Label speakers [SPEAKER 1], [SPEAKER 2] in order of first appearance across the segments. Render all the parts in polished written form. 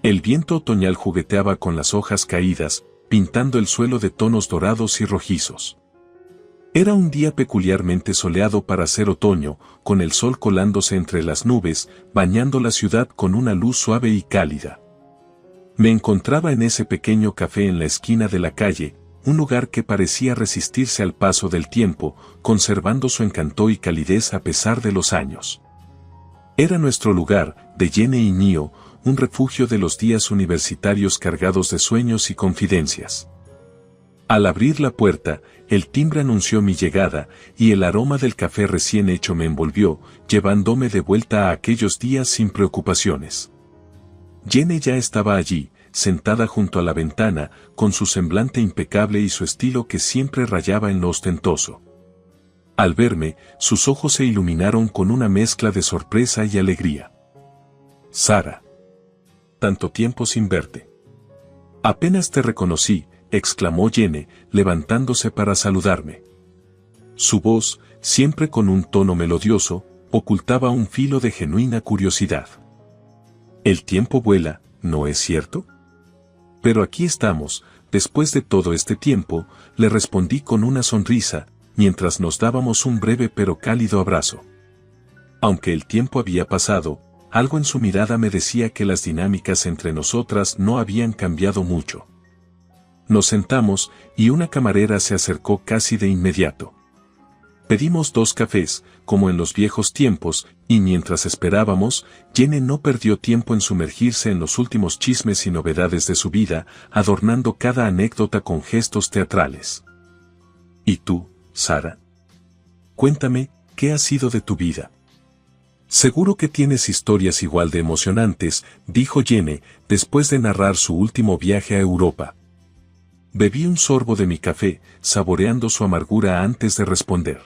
[SPEAKER 1] El viento otoñal jugueteaba con las hojas caídas, pintando el suelo de tonos dorados y rojizos. Era un día peculiarmente soleado para ser otoño, con el sol colándose entre las nubes, bañando la ciudad con una luz suave y cálida. Me encontraba en ese pequeño café en la esquina de la calle, un lugar que parecía resistirse al paso del tiempo, conservando su encanto y calidez a pesar de los años. Era nuestro lugar, de Jenny y mío, un refugio de los días universitarios cargados de sueños y confidencias. Al abrir la puerta, el timbre anunció mi llegada, y el aroma del café recién hecho me envolvió, llevándome de vuelta a aquellos días sin preocupaciones. Jenny ya estaba allí, sentada junto a la ventana, con su semblante impecable y su estilo que siempre rayaba en lo ostentoso. Al verme, sus ojos se iluminaron con una mezcla de sorpresa y alegría. «Sara. Tanto tiempo sin verte». «Apenas te reconocí», exclamó Jenny, levantándose para saludarme. Su voz, siempre con un tono melodioso, ocultaba un filo de genuina curiosidad. «El tiempo vuela, ¿no es cierto?». «Pero aquí estamos, después de todo este tiempo», le respondí con una sonrisa, mientras nos dábamos un breve pero cálido abrazo. Aunque el tiempo había pasado, algo en su mirada me decía que las dinámicas entre nosotras no habían cambiado mucho. Nos sentamos, y una camarera se acercó casi de inmediato. Pedimos 2 cafés, como en los viejos tiempos, y mientras esperábamos, Jenny no perdió tiempo en sumergirse en los últimos chismes y novedades de su vida, adornando cada anécdota con gestos teatrales. «¿Y tú, Sara? Cuéntame, ¿qué ha sido de tu vida?». «Seguro que tienes historias igual de emocionantes», dijo Jenny, después de narrar su último viaje a Europa. Bebí un sorbo de mi café, saboreando su amargura antes de responder.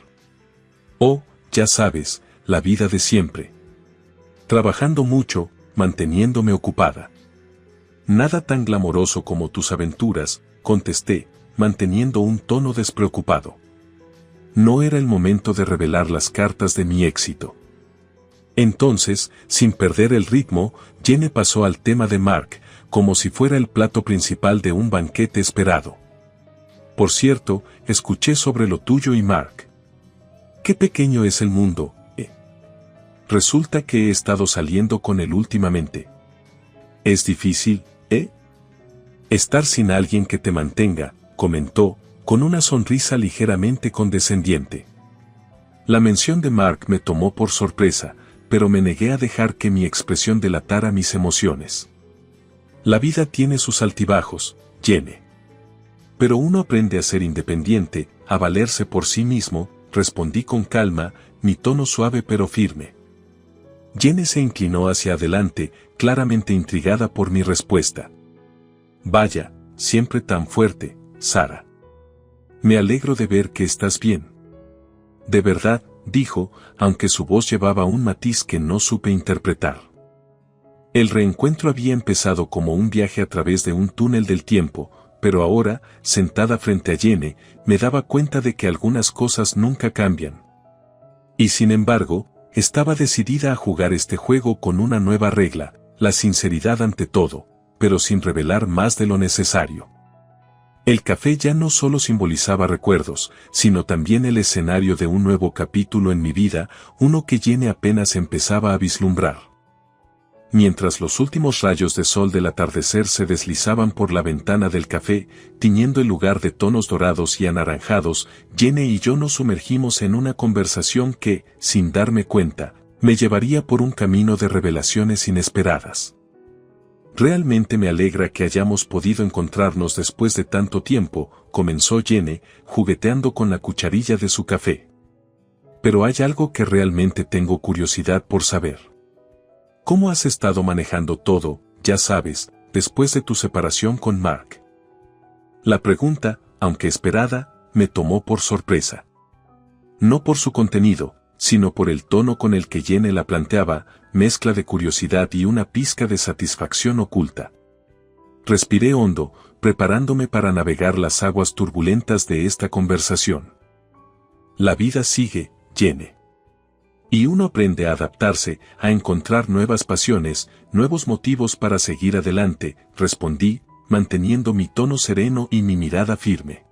[SPEAKER 1] «Oh, ya sabes, la vida de siempre. Trabajando mucho, manteniéndome ocupada». «Nada tan glamoroso como tus aventuras», contesté, manteniendo un tono despreocupado. No era el momento de revelar las cartas de mi éxito. Entonces, sin perder el ritmo, Jenny pasó al tema de Mark, como si fuera el plato principal de un banquete esperado. «Por cierto, escuché sobre lo tuyo y Mark. Qué pequeño es el mundo, ¿eh? Resulta que he estado saliendo con él últimamente. Es difícil, ¿eh? Estar sin alguien que te mantenga», comentó, con una sonrisa ligeramente condescendiente. La mención de Mark me tomó por sorpresa, pero me negué a dejar que mi expresión delatara mis emociones. «La vida tiene sus altibajos, Jenny. Pero uno aprende a ser independiente, a valerse por sí mismo», respondí con calma, mi tono suave pero firme. Jenny se inclinó hacia adelante, claramente intrigada por mi respuesta. «Vaya, siempre tan fuerte, Sara. Me alegro de ver que estás bien». «De verdad», dijo, aunque su voz llevaba un matiz que no supe interpretar. El reencuentro había empezado como un viaje a través de un túnel del tiempo, pero ahora, sentada frente a Jenny, me daba cuenta de que algunas cosas nunca cambian. Y sin embargo, estaba decidida a jugar este juego con una nueva regla, la sinceridad ante todo, pero sin revelar más de lo necesario. El café ya no solo simbolizaba recuerdos, sino también el escenario de un nuevo capítulo en mi vida, uno que Jenny apenas empezaba a vislumbrar. Mientras los últimos rayos de sol del atardecer se deslizaban por la ventana del café, tiñendo el lugar de tonos dorados y anaranjados, Jenny y yo nos sumergimos en una conversación que, sin darme cuenta, me llevaría por un camino de revelaciones inesperadas. «Realmente me alegra que hayamos podido encontrarnos después de tanto tiempo», comenzó Jenny, jugueteando con la cucharilla de su café. «Pero hay algo que realmente tengo curiosidad por saber. ¿Cómo has estado manejando todo, ya sabes, después de tu separación con Mark?». La pregunta, aunque esperada, me tomó por sorpresa. No por su contenido, sino por el tono con el que Jenny la planteaba, mezcla de curiosidad y una pizca de satisfacción oculta. Respiré hondo, preparándome para navegar las aguas turbulentas de esta conversación. «La vida sigue, Jenny. Y uno aprende a adaptarse, a encontrar nuevas pasiones, nuevos motivos para seguir adelante, respondí, manteniendo mi tono sereno y mi mirada firme.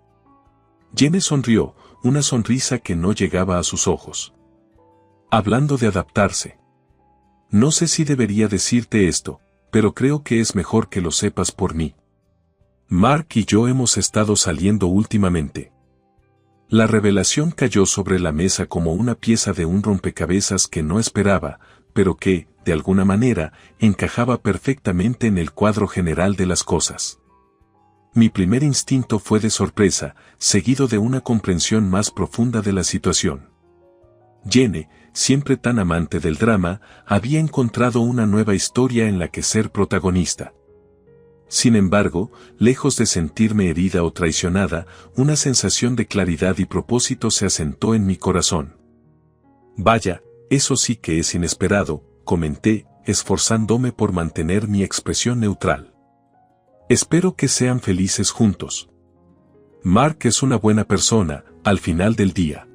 [SPEAKER 1] Jenny sonrió, una sonrisa que no llegaba a sus ojos. Hablando de adaptarse. No sé si debería decirte esto, pero creo que es mejor que lo sepas por mí. Mark y yo hemos estado saliendo últimamente. La revelación cayó sobre la mesa como una pieza de un rompecabezas que no esperaba, pero que, de alguna manera, encajaba perfectamente en el cuadro general de las cosas. Mi primer instinto fue de sorpresa, seguido de una comprensión más profunda de la situación. Jenny, siempre tan amante del drama, había encontrado una nueva historia en la que ser protagonista. Sin embargo, lejos de sentirme herida o traicionada, una sensación de claridad y propósito se asentó en mi corazón. Vaya, eso sí que es inesperado, comenté, esforzándome por mantener mi expresión neutral. Espero que sean felices juntos. Mark es una buena persona, al final del día.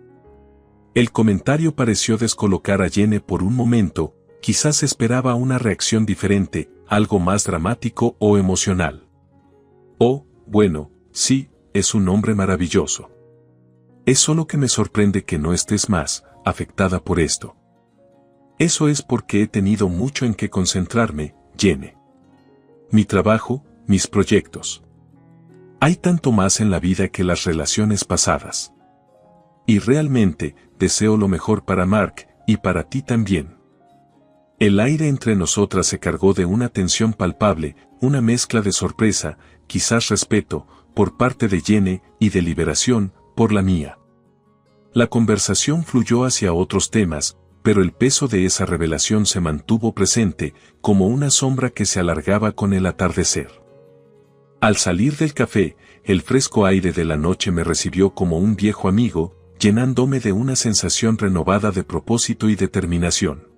[SPEAKER 1] El comentario pareció descolocar a Jenny por un momento, quizás esperaba una reacción diferente, algo más dramático o emocional. Oh, bueno, sí, es un hombre maravilloso. Es solo que me sorprende que no estés más afectada por esto. Eso es porque he tenido mucho en qué concentrarme, Jenny. Mi trabajo, mis proyectos. Hay tanto más en la vida que las relaciones pasadas. Y realmente, deseo lo mejor para Mark, y para ti también. El aire entre nosotras se cargó de una tensión palpable, una mezcla de sorpresa, quizás respeto, por parte de Jenny, y de liberación, por la mía. La conversación fluyó hacia otros temas, pero el peso de esa revelación se mantuvo presente, como una sombra que se alargaba con el atardecer. Al salir del café, el fresco aire de la noche me recibió como un viejo amigo, llenándome de una sensación renovada de propósito y determinación.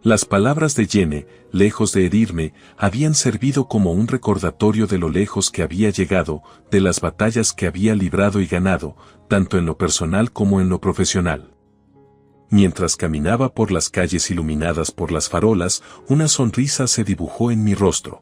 [SPEAKER 1] Las palabras de Jenny, lejos de herirme, habían servido como un recordatorio de lo lejos que había llegado, de las batallas que había librado y ganado, tanto en lo personal como en lo profesional. Mientras caminaba por las calles iluminadas por las farolas, una sonrisa se dibujó en mi rostro.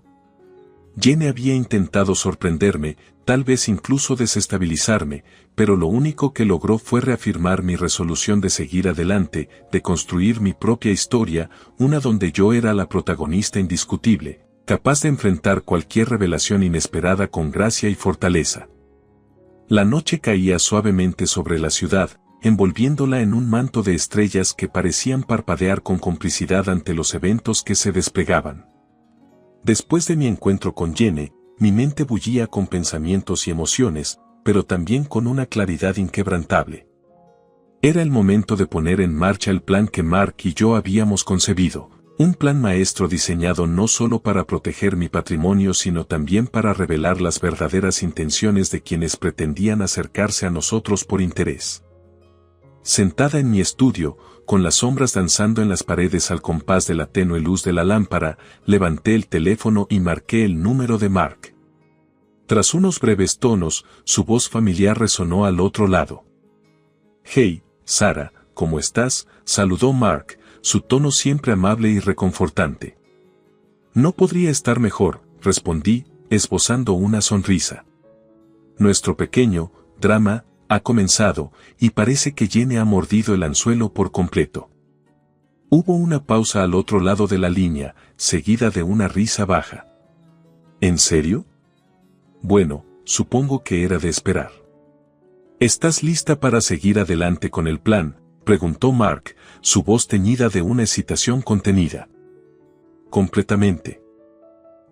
[SPEAKER 1] Jenny había intentado sorprenderme, tal vez incluso desestabilizarme, pero lo único que logró fue reafirmar mi resolución de seguir adelante, de construir mi propia historia, una donde yo era la protagonista indiscutible, capaz de enfrentar cualquier revelación inesperada con gracia y fortaleza. La noche caía suavemente sobre la ciudad, envolviéndola en un manto de estrellas que parecían parpadear con complicidad ante los eventos que se desplegaban. Después de mi encuentro con Jenny, mi mente bullía con pensamientos y emociones, pero también con una claridad inquebrantable. Era el momento de poner en marcha el plan que Mark y yo habíamos concebido, un plan maestro diseñado no solo para proteger mi patrimonio sino también para revelar las verdaderas intenciones de quienes pretendían acercarse a nosotros por interés. Sentada en mi estudio, con las sombras danzando en las paredes al compás de la tenue luz de la lámpara, levanté el teléfono y marqué el número de Mark. Tras unos breves tonos, su voz familiar resonó al otro lado. «Hey, Sara, ¿cómo estás?», saludó Mark, su tono siempre amable y reconfortante. «No podría estar mejor», respondí, esbozando una sonrisa. Nuestro pequeño drama ha comenzado, y parece que Jenny ha mordido el anzuelo por completo. Hubo una pausa al otro lado de la línea, seguida de una risa baja. ¿En serio? Bueno, supongo que era de esperar. ¿Estás lista para seguir adelante con el plan?, preguntó Mark, su voz teñida de una excitación contenida. Completamente.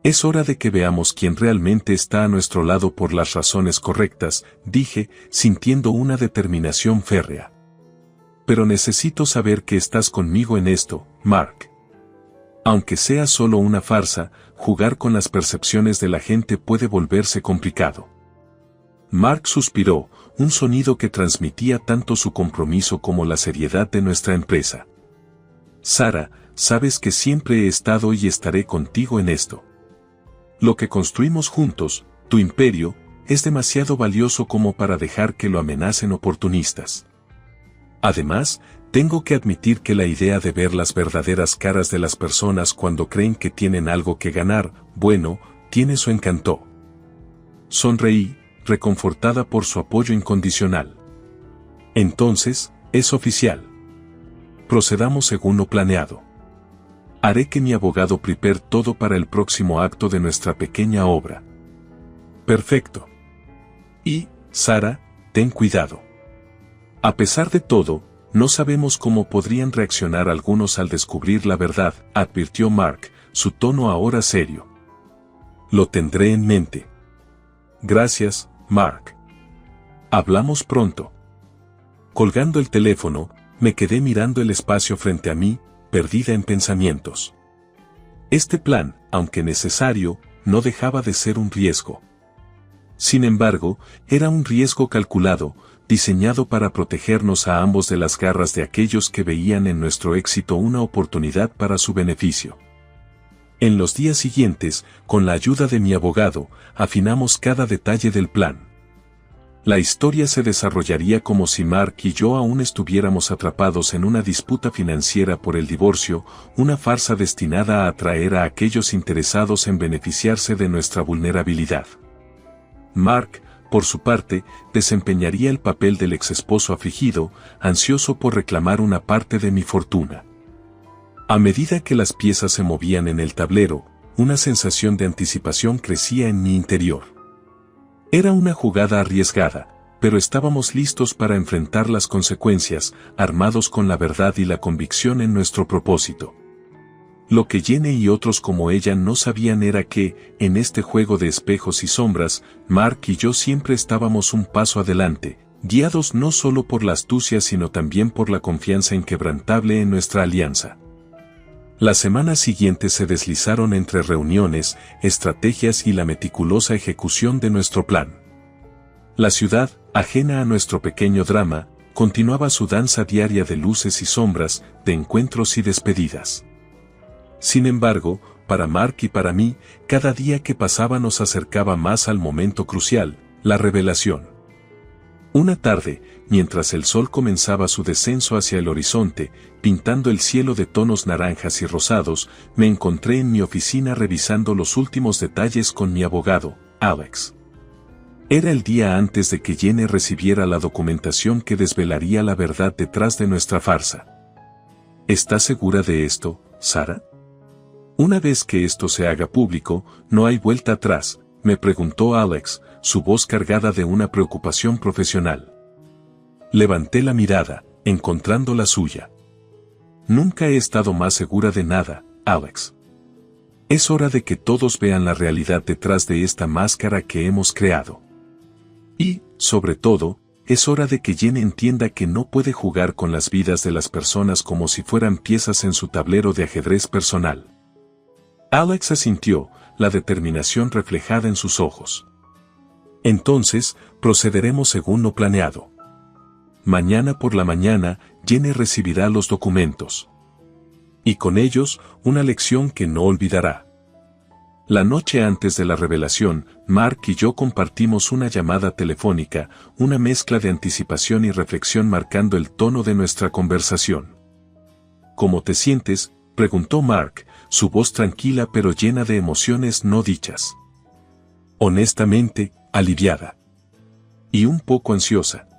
[SPEAKER 1] Es hora de que veamos quién realmente está a nuestro lado por las razones correctas, dije, sintiendo una determinación férrea. Pero necesito saber que estás conmigo en esto, Mark. Aunque sea solo una farsa, jugar con las percepciones de la gente puede volverse complicado. Mark suspiró, un sonido que transmitía tanto su compromiso como la seriedad de nuestra empresa. Sara, sabes que siempre he estado y estaré contigo en esto. Lo que construimos juntos, tu imperio, es demasiado valioso como para dejar que lo amenacen oportunistas. Además, Tengo que admitir que la idea de ver las verdaderas caras de las personas cuando creen que tienen algo que ganar, bueno, tiene su encanto. Sonreí, reconfortada por su apoyo incondicional. Entonces, es oficial. Procedamos según lo planeado. Haré que mi abogado prepare todo para el próximo acto de nuestra pequeña obra. Perfecto. Y, Sara, ten cuidado. A pesar de todo, no sabemos cómo podrían reaccionar algunos al descubrir la verdad, advirtió Mark, su tono ahora serio. Lo tendré en mente. Gracias, Mark. Hablamos pronto. Colgando el teléfono, me quedé mirando el espacio frente a mí, perdida en pensamientos. Este plan, aunque necesario, no dejaba de ser un riesgo. Sin embargo, era un riesgo calculado, diseñado para protegernos a ambos de las garras de aquellos que veían en nuestro éxito una oportunidad para su beneficio. En los días siguientes, con la ayuda de mi abogado, afinamos cada detalle del plan. La historia se desarrollaría como si Mark y yo aún estuviéramos atrapados en una disputa financiera por el divorcio, una farsa destinada a atraer a aquellos interesados en beneficiarse de nuestra vulnerabilidad. Mark, por su parte, desempeñaría el papel del exesposo afligido, ansioso por reclamar una parte de mi fortuna. A medida que las piezas se movían en el tablero, una sensación de anticipación crecía en mi interior. Era una jugada arriesgada, pero estábamos listos para enfrentar las consecuencias, armados con la verdad y la convicción en nuestro propósito. Lo que Jenny y otros como ella no sabían era que, en este juego de espejos y sombras, Mark y yo siempre estábamos un paso adelante, guiados no solo por la astucia sino también por la confianza inquebrantable en nuestra alianza. Las semanas siguientes se deslizaron entre reuniones, estrategias y la meticulosa ejecución de nuestro plan. La ciudad, ajena a nuestro pequeño drama, continuaba su danza diaria de luces y sombras, de encuentros y despedidas. Sin embargo, para Mark y para mí, cada día que pasaba nos acercaba más al momento crucial, la revelación. Una tarde, mientras el sol comenzaba su descenso hacia el horizonte, pintando el cielo de tonos naranjas y rosados, me encontré en mi oficina revisando los últimos detalles con mi abogado, Alex. Era el día antes de que Jenny recibiera la documentación que desvelaría la verdad detrás de nuestra farsa. ¿Estás segura de esto, Sara? Una vez que esto se haga público, no hay vuelta atrás, me preguntó Alex, su voz cargada de una preocupación profesional. Levanté la mirada, encontrando la suya. Nunca he estado más segura de nada, Alex. Es hora de que todos vean la realidad detrás de esta máscara que hemos creado. Y, sobre todo, es hora de que Jenny entienda que no puede jugar con las vidas de las personas como si fueran piezas en su tablero de ajedrez personal. Alex asintió, la determinación reflejada en sus ojos. Entonces, procederemos según lo planeado. Mañana por la mañana, Jenny recibirá los documentos. Y con ellos, una lección que no olvidará. La noche antes de la revelación, Mark y yo compartimos una llamada telefónica, una mezcla de anticipación y reflexión marcando el tono de nuestra conversación. ¿Cómo te sientes?, preguntó Mark, su voz tranquila pero llena de emociones no dichas. Honestamente, aliviada. Y un poco ansiosa.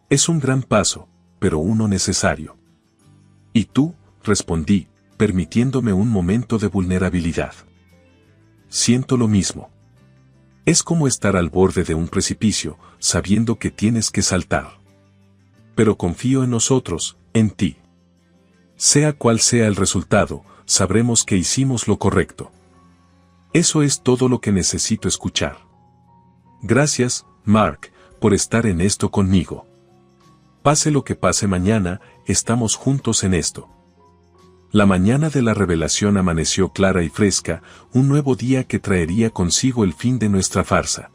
[SPEAKER 1] Es un gran paso, pero uno necesario. ¿Y tú?, respondí, permitiéndome un momento de vulnerabilidad. Siento lo mismo. Es como estar al borde de un precipicio, sabiendo que tienes que saltar. Pero confío en nosotros, en ti. Sea cual sea el resultado, sabremos que hicimos lo correcto. Eso es todo lo que necesito escuchar. Gracias, Mark, por estar en esto conmigo. Pase lo que pase mañana, estamos juntos en esto. La mañana de la revelación amaneció clara y fresca, un nuevo día que traería consigo el fin de nuestra farsa.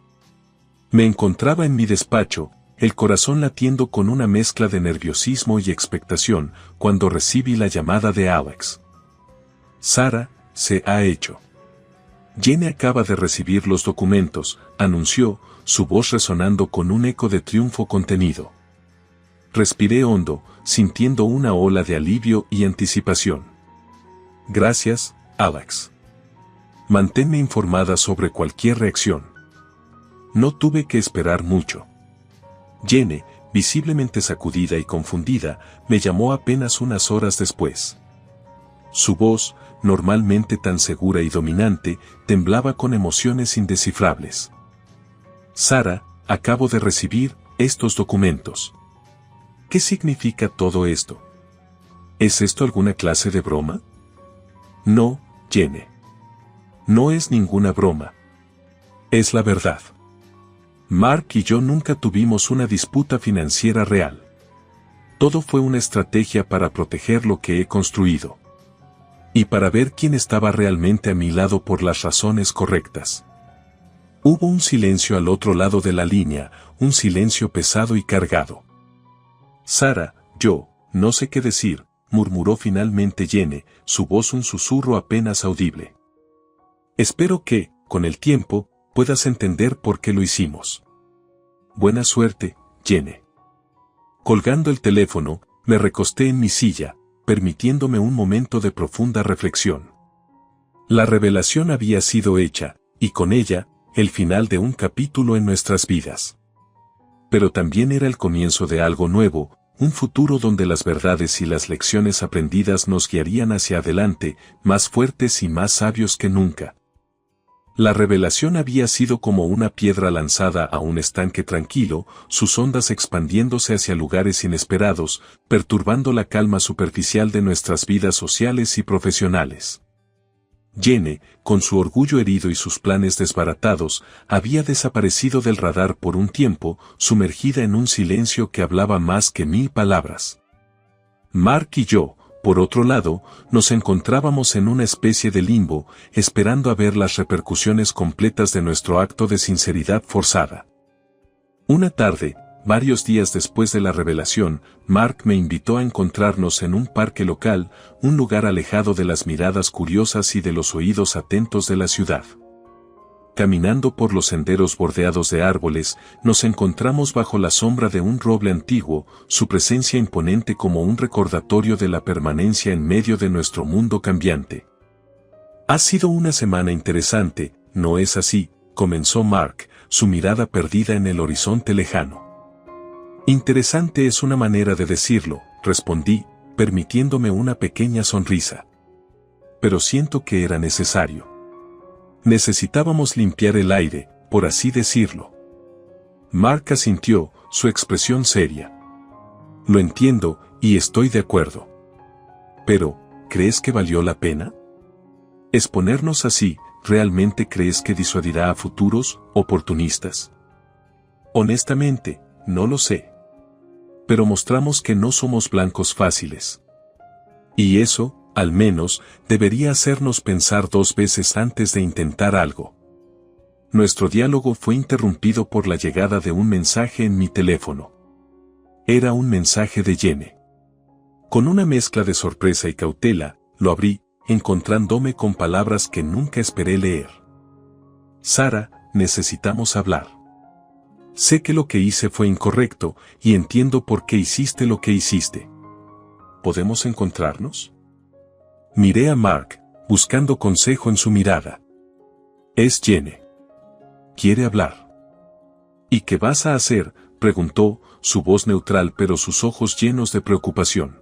[SPEAKER 1] Me encontraba en mi despacho, el corazón latiendo con una mezcla de nerviosismo y expectación, cuando recibí la llamada de Alex. Sara, se ha hecho. Jenny acaba de recibir los documentos, anunció, su voz resonando con un eco de triunfo contenido. Respiré hondo, sintiendo una ola de alivio y anticipación. Gracias, Alex. Manténme informada sobre cualquier reacción. No tuve que esperar mucho. Jenny, visiblemente sacudida y confundida, me llamó apenas unas horas después. Su voz, normalmente tan segura y dominante, temblaba con emociones indescifrables. Sara, acabo de recibir estos documentos. ¿Qué significa todo esto? ¿Es esto alguna clase de broma? No, Jenny. No es ninguna broma. Es la verdad. Mark y yo nunca tuvimos una disputa financiera real. Todo fue una estrategia para proteger lo que he construido. Y para ver quién estaba realmente a mi lado por las razones correctas. Hubo un silencio al otro lado de la línea, un silencio pesado y cargado. Sara, yo, no sé qué decir, murmuró finalmente Jenny, su voz un susurro apenas audible. Espero que, con el tiempo, puedas entender por qué lo hicimos. Buena suerte, Jenny. Colgando el teléfono, me recosté en mi silla, permitiéndome un momento de profunda reflexión. La revelación había sido hecha, y con ella, el final de un capítulo en nuestras vidas. Pero también era el comienzo de algo nuevo, un futuro donde las verdades y las lecciones aprendidas nos guiarían hacia adelante, más fuertes y más sabios que nunca. La revelación había sido como una piedra lanzada a un estanque tranquilo, sus ondas expandiéndose hacia lugares inesperados, perturbando la calma superficial de nuestras vidas sociales y profesionales. Jenny, con su orgullo herido y sus planes desbaratados, había desaparecido del radar por un tiempo, sumergida en un silencio que hablaba más que 1000 palabras. Mark y yo, por otro lado, nos encontrábamos en una especie de limbo, esperando a ver las repercusiones completas de nuestro acto de sinceridad forzada. Una tarde, varios días después de la revelación, Mark me invitó a encontrarnos en un parque local, un lugar alejado de las miradas curiosas y de los oídos atentos de la ciudad. Caminando por los senderos bordeados de árboles, nos encontramos bajo la sombra de un roble antiguo, su presencia imponente como un recordatorio de la permanencia en medio de nuestro mundo cambiante. Ha sido una semana interesante, ¿no es así?, comenzó Mark, su mirada perdida en el horizonte lejano. Interesante es una manera de decirlo, respondí, permitiéndome una pequeña sonrisa. Pero siento que era necesario. Necesitábamos limpiar el aire, por así decirlo. Mark asintió, su expresión seria. Lo entiendo, y estoy de acuerdo. Pero, ¿crees que valió la pena? Exponernos así, ¿realmente crees que disuadirá a futuros oportunistas? Honestamente, no lo sé. Pero mostramos que no somos blancos fáciles. Y eso, al menos, debería hacernos pensar 2 veces antes de intentar algo. Nuestro diálogo fue interrumpido por la llegada de un mensaje en mi teléfono. Era un mensaje de Jenny. Con una mezcla de sorpresa y cautela, lo abrí, encontrándome con palabras que nunca esperé leer. Sara, necesitamos hablar. Sé que lo que hice fue incorrecto, y entiendo por qué hiciste lo que hiciste. ¿Podemos encontrarnos? Miré a Mark, buscando consejo en su mirada. Es Jenny. Quiere hablar. ¿Y qué vas a hacer?, preguntó, su voz neutral pero sus ojos llenos de preocupación.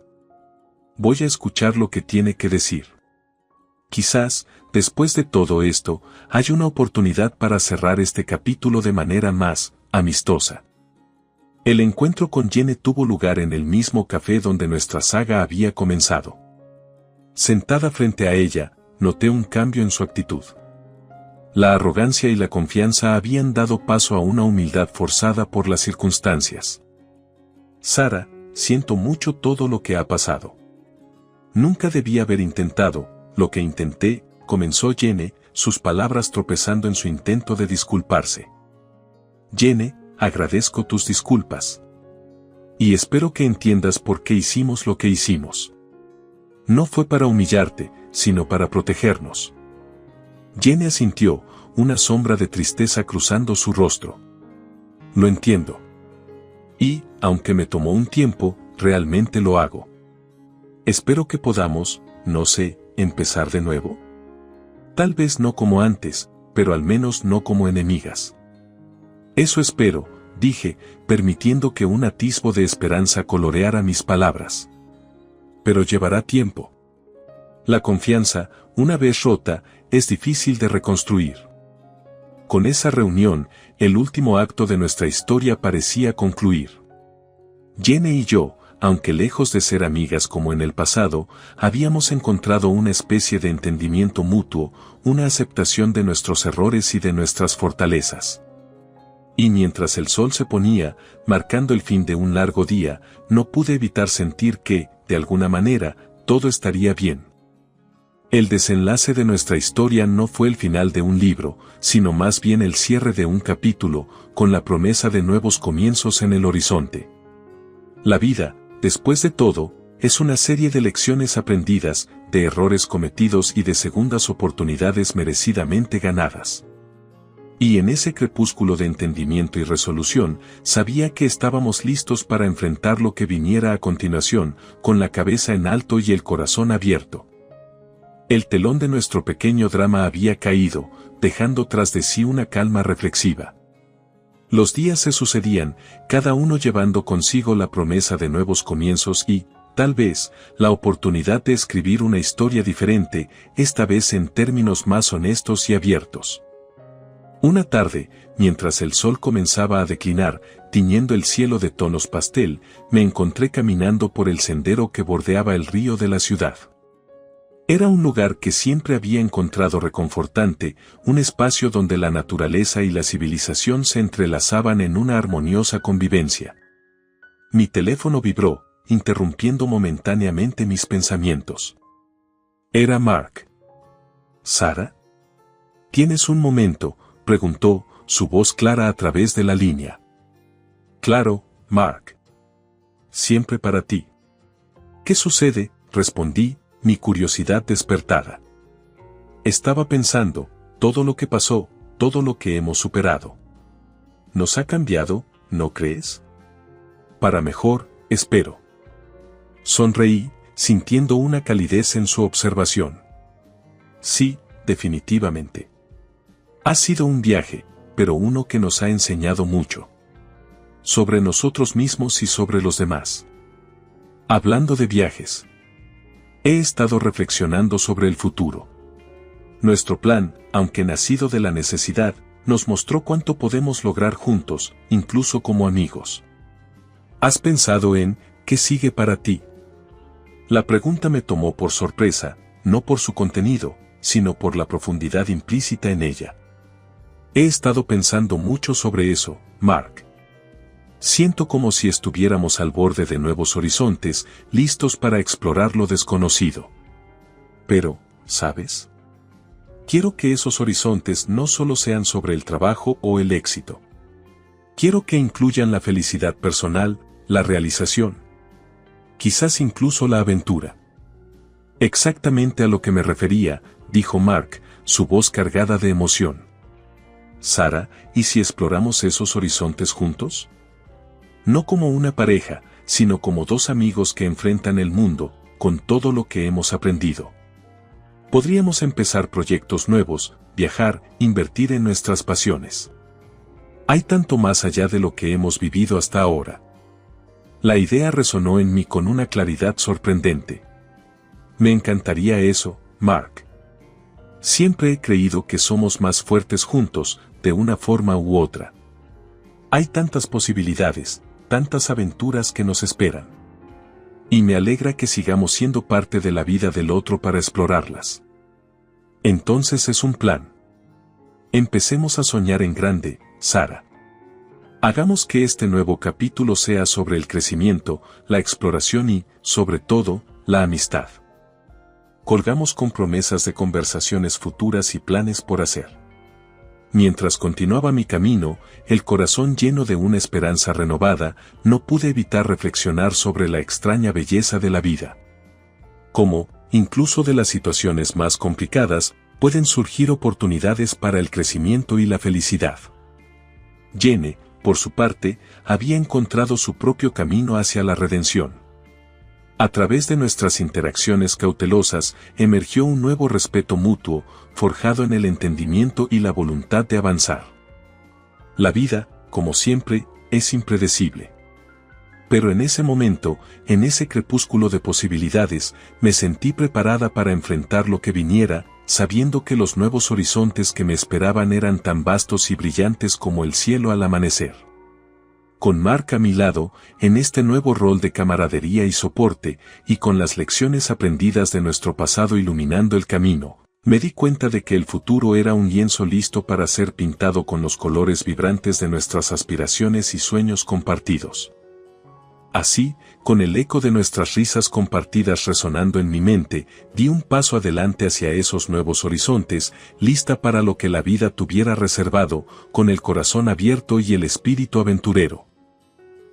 [SPEAKER 1] Voy a escuchar lo que tiene que decir. Quizás, después de todo esto, haya una oportunidad para cerrar este capítulo de manera más amistosa. El encuentro con Jenny tuvo lugar en el mismo café donde nuestra saga había comenzado. Sentada frente a ella, noté un cambio en su actitud. La arrogancia y la confianza habían dado paso a una humildad forzada por las circunstancias. Sara, siento mucho todo lo que ha pasado. Nunca debí haber intentado lo que intenté, comenzó Jenny, sus palabras tropezando en su intento de disculparse. Jenny, agradezco tus disculpas. Y espero que entiendas por qué hicimos lo que hicimos. No fue para humillarte, sino para protegernos. Jenny asintió, una sombra de tristeza cruzando su rostro. Lo entiendo. Y, aunque me tomó un tiempo, realmente lo hago. Espero que podamos, no sé, empezar de nuevo. Tal vez no como antes, pero al menos no como enemigas. Eso espero, dije, permitiendo que un atisbo de esperanza coloreara mis palabras. Pero llevará tiempo. La confianza, una vez rota, es difícil de reconstruir. Con esa reunión, el último acto de nuestra historia parecía concluir. Jenny y yo, aunque lejos de ser amigas como en el pasado, habíamos encontrado una especie de entendimiento mutuo, una aceptación de nuestros errores y de nuestras fortalezas. Y mientras el sol se ponía, marcando el fin de un largo día, no pude evitar sentir que, de alguna manera, todo estaría bien. El desenlace de nuestra historia no fue el final de un libro, sino más bien el cierre de un capítulo, con la promesa de nuevos comienzos en el horizonte. La vida, después de todo, es una serie de lecciones aprendidas, de errores cometidos y de segundas oportunidades merecidamente ganadas. Y en ese crepúsculo de entendimiento y resolución, sabía que estábamos listos para enfrentar lo que viniera a continuación, con la cabeza en alto y el corazón abierto. El telón de nuestro pequeño drama había caído, dejando tras de sí una calma reflexiva. Los días se sucedían, cada uno llevando consigo la promesa de nuevos comienzos y, tal vez, la oportunidad de escribir una historia diferente, esta vez en términos más honestos y abiertos. Una tarde, mientras el sol comenzaba a declinar, tiñendo el cielo de tonos pastel, me encontré caminando por el sendero que bordeaba el río de la ciudad. Era un lugar que siempre había encontrado reconfortante, un espacio donde la naturaleza y la civilización se entrelazaban en una armoniosa convivencia. Mi teléfono vibró, interrumpiendo momentáneamente mis pensamientos. Era Mark. ¿Sara? ¿Tienes un momento?, preguntó, su voz clara a través de la línea. Claro, Mark. Siempre para ti. ¿Qué sucede?, respondí, mi curiosidad despertada. Estaba pensando, todo lo que pasó, todo lo que hemos superado. Nos ha cambiado, ¿no crees? Para mejor, espero. Sonreí, sintiendo una calidez en su observación. Sí, definitivamente. Ha sido un viaje, pero uno que nos ha enseñado mucho. Sobre nosotros mismos y sobre los demás. Hablando de viajes. He estado reflexionando sobre el futuro. Nuestro plan, aunque nacido de la necesidad, nos mostró cuánto podemos lograr juntos, incluso como amigos. ¿Has pensado en qué sigue para ti? La pregunta me tomó por sorpresa, no por su contenido, sino por la profundidad implícita en ella. He estado pensando mucho sobre eso, Mark. Siento como si estuviéramos al borde de nuevos horizontes, listos para explorar lo desconocido. Pero, ¿sabes? Quiero que esos horizontes no solo sean sobre el trabajo o el éxito. Quiero que incluyan la felicidad personal, la realización. Quizás incluso la aventura. Exactamente a lo que me refería, dijo Mark, su voz cargada de emoción. Sara, ¿y si exploramos esos horizontes juntos? No como una pareja, sino como dos amigos que enfrentan el mundo, con todo lo que hemos aprendido. Podríamos empezar proyectos nuevos, viajar, invertir en nuestras pasiones. Hay tanto más allá de lo que hemos vivido hasta ahora. La idea resonó en mí con una claridad sorprendente. Me encantaría eso, Mark. Siempre he creído que somos más fuertes juntos, de una forma u otra. Hay tantas posibilidades, tantas aventuras que nos esperan. Y me alegra que sigamos siendo parte de la vida del otro para explorarlas. Entonces es un plan. Empecemos a soñar en grande, Sara. Hagamos que este nuevo capítulo sea sobre el crecimiento, la exploración y, sobre todo, la amistad. Colgamos con promesas de conversaciones futuras y planes por hacer. Mientras continuaba mi camino, el corazón lleno de una esperanza renovada, no pude evitar reflexionar sobre la extraña belleza de la vida. Cómo, incluso de las situaciones más complicadas, pueden surgir oportunidades para el crecimiento y la felicidad. Jenny, por su parte, había encontrado su propio camino hacia la redención. A través de nuestras interacciones cautelosas, emergió un nuevo respeto mutuo, forjado en el entendimiento y la voluntad de avanzar. La vida, como siempre, es impredecible. Pero en ese momento, en ese crepúsculo de posibilidades, me sentí preparada para enfrentar lo que viniera, sabiendo que los nuevos horizontes que me esperaban eran tan vastos y brillantes como el cielo al amanecer. Con Mark a mi lado, en este nuevo rol de camaradería y soporte, y con las lecciones aprendidas de nuestro pasado iluminando el camino, me di cuenta de que el futuro era un lienzo listo para ser pintado con los colores vibrantes de nuestras aspiraciones y sueños compartidos. Así, con el eco de nuestras risas compartidas resonando en mi mente, di un paso adelante hacia esos nuevos horizontes, lista para lo que la vida tuviera reservado, con el corazón abierto y el espíritu aventurero.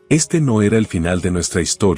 [SPEAKER 1] Este no era el final de nuestra historia.